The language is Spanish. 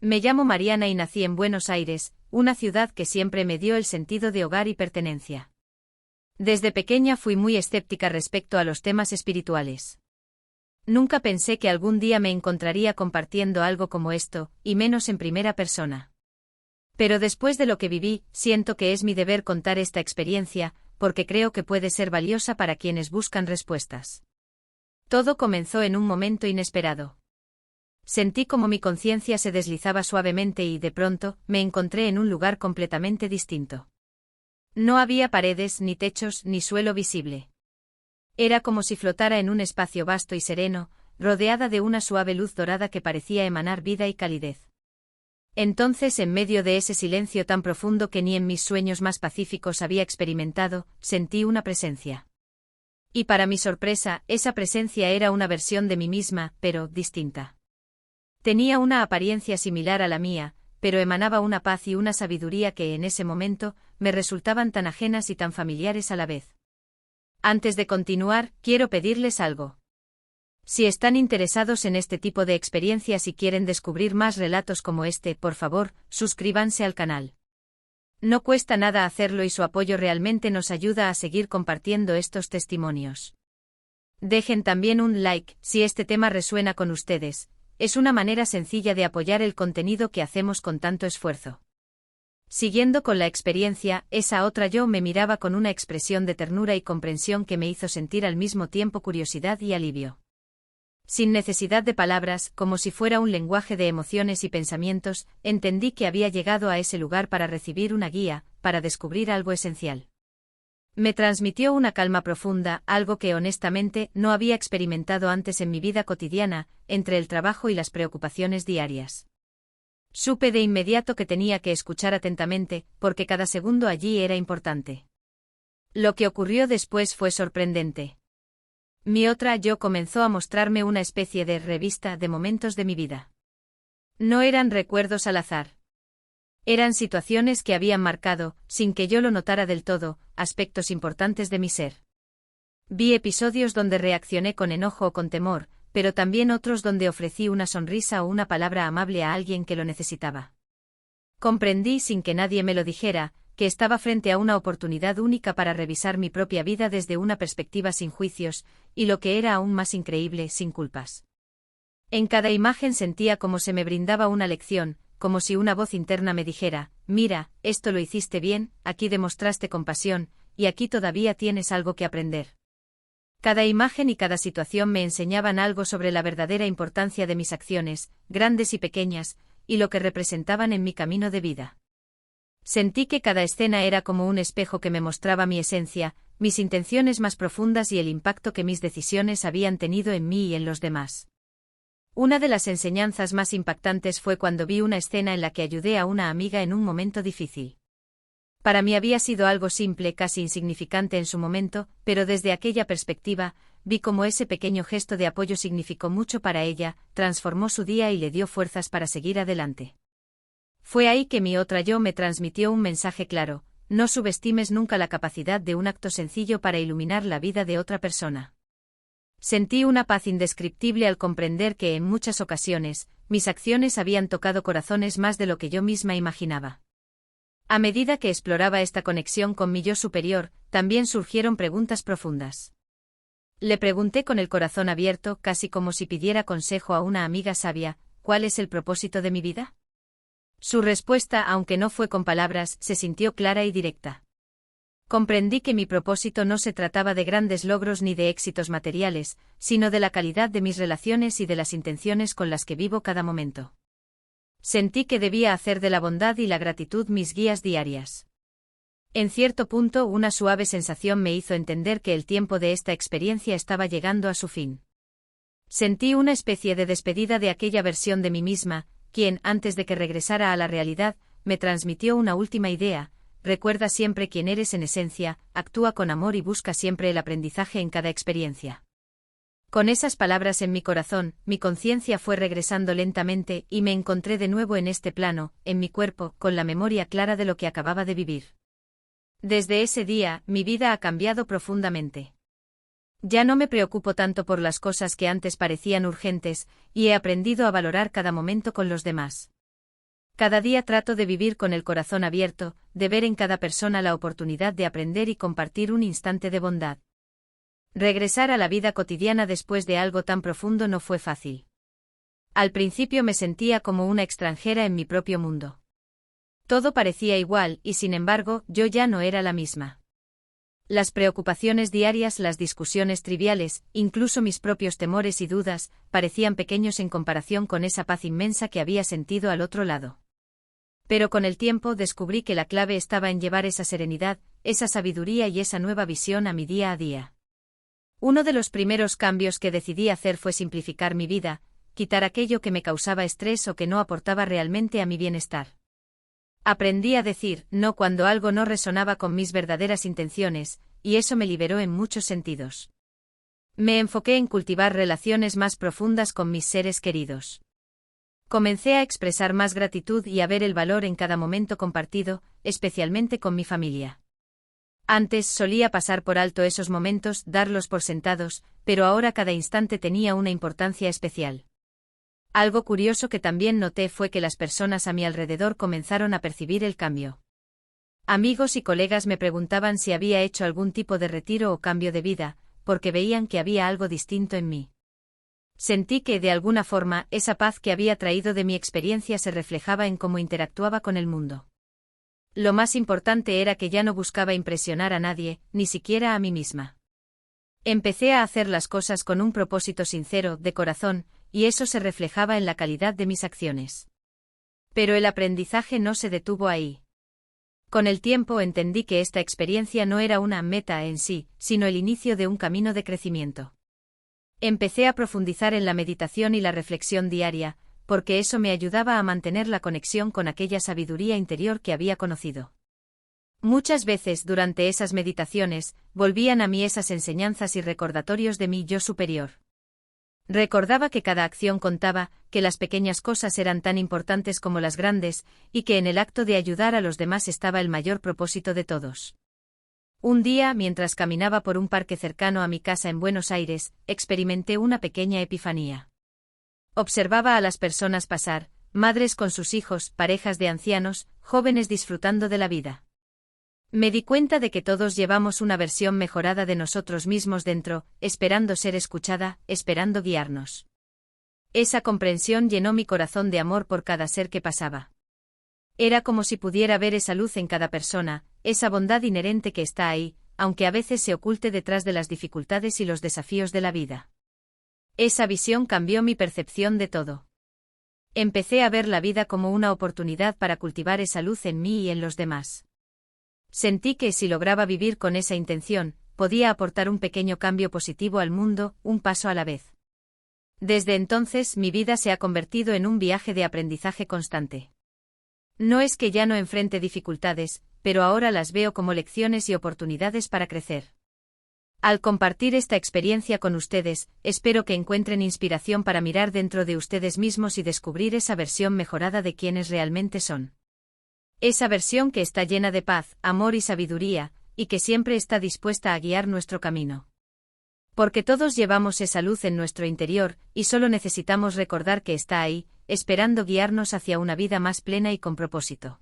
Me llamo Mariana y nací en Buenos Aires, una ciudad que siempre me dio el sentido de hogar y pertenencia. Desde pequeña fui muy escéptica respecto a los temas espirituales. Nunca pensé que algún día me encontraría compartiendo algo como esto, y menos en primera persona. Pero después de lo que viví, siento que es mi deber contar esta experiencia, porque creo que puede ser valiosa para quienes buscan respuestas. Todo comenzó en un momento inesperado. Sentí como mi conciencia se deslizaba suavemente y de pronto, me encontré en un lugar completamente distinto. No había paredes, ni techos, ni suelo visible. Era como si flotara en un espacio vasto y sereno, rodeada de una suave luz dorada que parecía emanar vida y calidez. Entonces, en medio de ese silencio tan profundo que ni en mis sueños más pacíficos había experimentado, sentí una presencia. Y para mi sorpresa, esa presencia era una versión de mí misma, pero distinta. Tenía una apariencia similar a la mía, pero emanaba una paz y una sabiduría que en ese momento me resultaban tan ajenas y tan familiares a la vez. Antes de continuar, quiero pedirles algo. Si están interesados en este tipo de experiencias y quieren descubrir más relatos como este, por favor, suscríbanse al canal. No cuesta nada hacerlo y su apoyo realmente nos ayuda a seguir compartiendo estos testimonios. Dejen también un like si este tema resuena con ustedes. Es una manera sencilla de apoyar el contenido que hacemos con tanto esfuerzo. Siguiendo con la experiencia, esa otra yo me miraba con una expresión de ternura y comprensión que me hizo sentir al mismo tiempo curiosidad y alivio. Sin necesidad de palabras, como si fuera un lenguaje de emociones y pensamientos, entendí que había llegado a ese lugar para recibir una guía, para descubrir algo esencial. Me transmitió una calma profunda, algo que honestamente no había experimentado antes en mi vida cotidiana, entre el trabajo y las preocupaciones diarias. Supe de inmediato que tenía que escuchar atentamente, porque cada segundo allí era importante. Lo que ocurrió después fue sorprendente. Mi otra yo comenzó a mostrarme una especie de revista de momentos de mi vida. No eran recuerdos al azar. Eran situaciones que habían marcado, sin que yo lo notara del todo, aspectos importantes de mi ser. Vi episodios donde reaccioné con enojo o con temor, pero también otros donde ofrecí una sonrisa o una palabra amable a alguien que lo necesitaba. Comprendí, sin que nadie me lo dijera, que estaba frente a una oportunidad única para revisar mi propia vida desde una perspectiva sin juicios, y lo que era aún más increíble, sin culpas. En cada imagen sentía como se me brindaba una lección, como si una voz interna me dijera: mira, esto lo hiciste bien, aquí demostraste compasión, y aquí todavía tienes algo que aprender. Cada imagen y cada situación me enseñaban algo sobre la verdadera importancia de mis acciones, grandes y pequeñas, y lo que representaban en mi camino de vida. Sentí que cada escena era como un espejo que me mostraba mi esencia, mis intenciones más profundas y el impacto que mis decisiones habían tenido en mí y en los demás. Una de las enseñanzas más impactantes fue cuando vi una escena en la que ayudé a una amiga en un momento difícil. Para mí había sido algo simple, casi insignificante en su momento, pero desde aquella perspectiva, vi cómo ese pequeño gesto de apoyo significó mucho para ella, transformó su día y le dio fuerzas para seguir adelante. Fue ahí que mi otra yo me transmitió un mensaje claro: no subestimes nunca la capacidad de un acto sencillo para iluminar la vida de otra persona. Sentí una paz indescriptible al comprender que en muchas ocasiones, mis acciones habían tocado corazones más de lo que yo misma imaginaba. A medida que exploraba esta conexión con mi yo superior, también surgieron preguntas profundas. Le pregunté con el corazón abierto, casi como si pidiera consejo a una amiga sabia: ¿cuál es el propósito de mi vida? Su respuesta, aunque no fue con palabras, se sintió clara y directa. Comprendí que mi propósito no se trataba de grandes logros ni de éxitos materiales, sino de la calidad de mis relaciones y de las intenciones con las que vivo cada momento. Sentí que debía hacer de la bondad y la gratitud mis guías diarias. En cierto punto, una suave sensación me hizo entender que el tiempo de esta experiencia estaba llegando a su fin. Sentí una especie de despedida de aquella versión de mí misma, quien, antes de que regresara a la realidad, me transmitió una última idea: recuerda siempre quién eres en esencia, actúa con amor y busca siempre el aprendizaje en cada experiencia. Con esas palabras en mi corazón, mi conciencia fue regresando lentamente y me encontré de nuevo en este plano, en mi cuerpo, con la memoria clara de lo que acababa de vivir. Desde ese día, mi vida ha cambiado profundamente. Ya no me preocupo tanto por las cosas que antes parecían urgentes, y he aprendido a valorar cada momento con los demás. Cada día trato de vivir con el corazón abierto, de ver en cada persona la oportunidad de aprender y compartir un instante de bondad. Regresar a la vida cotidiana después de algo tan profundo no fue fácil. Al principio me sentía como una extranjera en mi propio mundo. Todo parecía igual y sin embargo yo ya no era la misma. Las preocupaciones diarias, las discusiones triviales, incluso mis propios temores y dudas, parecían pequeños en comparación con esa paz inmensa que había sentido al otro lado. Pero con el tiempo descubrí que la clave estaba en llevar esa serenidad, esa sabiduría y esa nueva visión a mi día a día. Uno de los primeros cambios que decidí hacer fue simplificar mi vida, quitar aquello que me causaba estrés o que no aportaba realmente a mi bienestar. Aprendí a decir no cuando algo no resonaba con mis verdaderas intenciones, y eso me liberó en muchos sentidos. Me enfoqué en cultivar relaciones más profundas con mis seres queridos. Comencé a expresar más gratitud y a ver el valor en cada momento compartido, especialmente con mi familia. Antes solía pasar por alto esos momentos, darlos por sentados, pero ahora cada instante tenía una importancia especial. Algo curioso que también noté fue que las personas a mi alrededor comenzaron a percibir el cambio. Amigos y colegas me preguntaban si había hecho algún tipo de retiro o cambio de vida, porque veían que había algo distinto en mí. Sentí que, de alguna forma, esa paz que había traído de mi experiencia se reflejaba en cómo interactuaba con el mundo. Lo más importante era que ya no buscaba impresionar a nadie, ni siquiera a mí misma. Empecé a hacer las cosas con un propósito sincero, de corazón, y eso se reflejaba en la calidad de mis acciones. Pero el aprendizaje no se detuvo ahí. Con el tiempo entendí que esta experiencia no era una meta en sí, sino el inicio de un camino de crecimiento. Empecé a profundizar en la meditación y la reflexión diaria, porque eso me ayudaba a mantener la conexión con aquella sabiduría interior que había conocido. Muchas veces durante esas meditaciones, volvían a mí esas enseñanzas y recordatorios de mi yo superior. Recordaba que cada acción contaba, que las pequeñas cosas eran tan importantes como las grandes, y que en el acto de ayudar a los demás estaba el mayor propósito de todos. Un día, mientras caminaba por un parque cercano a mi casa en Buenos Aires, experimenté una pequeña epifanía. Observaba a las personas pasar, madres con sus hijos, parejas de ancianos, jóvenes disfrutando de la vida. Me di cuenta de que todos llevamos una versión mejorada de nosotros mismos dentro, esperando ser escuchada, esperando guiarnos. Esa comprensión llenó mi corazón de amor por cada ser que pasaba. Era como si pudiera ver esa luz en cada persona, esa bondad inherente que está ahí, aunque a veces se oculte detrás de las dificultades y los desafíos de la vida. Esa visión cambió mi percepción de todo. Empecé a ver la vida como una oportunidad para cultivar esa luz en mí y en los demás. Sentí que si lograba vivir con esa intención, podía aportar un pequeño cambio positivo al mundo, un paso a la vez. Desde entonces mi vida se ha convertido en un viaje de aprendizaje constante. No es que ya no enfrente dificultades, pero ahora las veo como lecciones y oportunidades para crecer. Al compartir esta experiencia con ustedes, espero que encuentren inspiración para mirar dentro de ustedes mismos y descubrir esa versión mejorada de quienes realmente son. Esa versión que está llena de paz, amor y sabiduría, y que siempre está dispuesta a guiar nuestro camino. Porque todos llevamos esa luz en nuestro interior, y solo necesitamos recordar que está ahí, esperando guiarnos hacia una vida más plena y con propósito.